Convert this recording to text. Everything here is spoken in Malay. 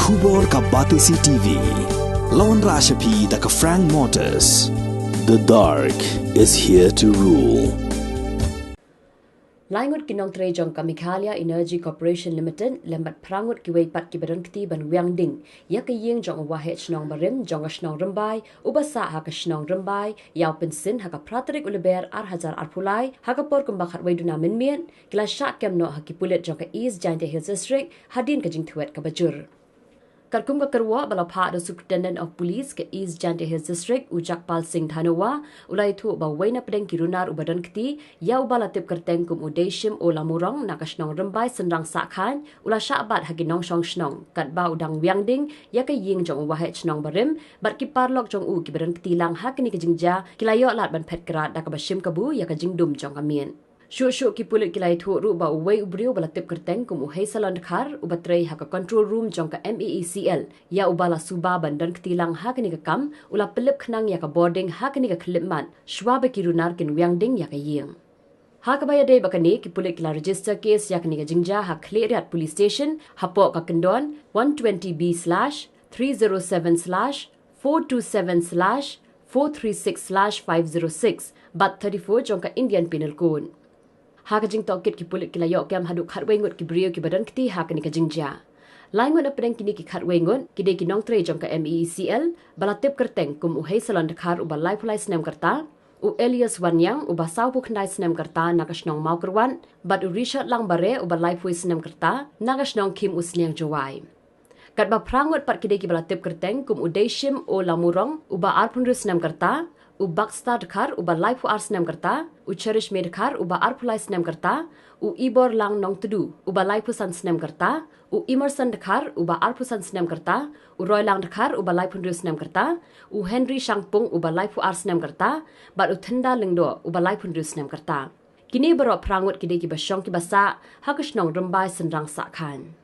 Kubor ka Batesi TV. Lawan Rashapi da ka Frank Motors. The dark is here to rule. Langut ki Nongtrei jong ka Meecl Energy Corporation Limited lembat prangut ki weipat ki Donkti ban Ïing ya ka Ïing jong Waheh Shnong barim jong Shnong Rymbai ubasa ha ka Shnong Rymbai yaw pensin ha ka pratarik uleber hazar arpulai ha ka por kumbakhat weiduna minmien kila Shah kemno ha ki pulit jong ka East Giant Hills District hadin ka jing thuet ka bajur. Karkum ka kerwa bala pa the Superintendent of Police ke East Giant Hills District Ujak Pal Singh Dhanawa ulai thu ba waina pedeng kirunar Donkti ya ubala tip kerteng kum udeshim o lamurong na ka Shnong Rymbai senrang sakhan ula syabat hagi nong Shnong kat ba udang Ïing ya ka Ïing jong Waheh Shnong barim bat ki parlok jong u ki Donkti lang ha kini ka jingja kilayo lat ban phet kerat da ka bashim kabu ya ka jingdum jong kamien. Syuk ki pulit kilai thu ru ba uwei ubriu bala tip kerteng kum uhei salon khar ubatrei ha ka control room jong ka Meecl ya ubala suba ban Donkti lang ha kini ka kam ula pelip khnang ya ka boarding ha kini ka khlipman shwa be kirunar kin Ïing ya ka Ïing. Ha ka baya day bakani ki pulit kila register case ya kini ka jingja ha Kleriat police station hapo ka kendon 120B/307/427/436/506 bat 34 jong ka Indian Penal Code. Ha ka jing tokit ki pulit kila yok kem hadu khatwengut ki brio ki Donkti ha kini ka jingja. Laingon na pedeng kini ki khatwengut ki de ki Nongtrei jong ka Meecl bala tip kerteng kum uhei salon khar uba lai pulai snem karta u Elias Wanyang uba sau pu khandai snem karta na ka Shnong mau kerwan bat u Richard lang bare uba lai pui snem karta na ka Shnong kim usliang jowai. Kat ba prangut pat ki de ki bala tip kerteng kum udeshim o lamurong uba arpunru snem karta u Bakstar khar uba lai pu ar snem karta u Cherish med khar uba ar pulai snem karta u Ibor lang nong tedu uba lai pu san snem karta u Emerson khar uba ar pu san snem karta u Roy lang khar uba lai punru snem karta u Henry Shangpung uba lai pu ar snem karta bat u Thanda lingdo uba lai punru snem karta. Kini baro prangut ki de ki basyong ki basa ha ka Shnong Rymbai senrang sakhan.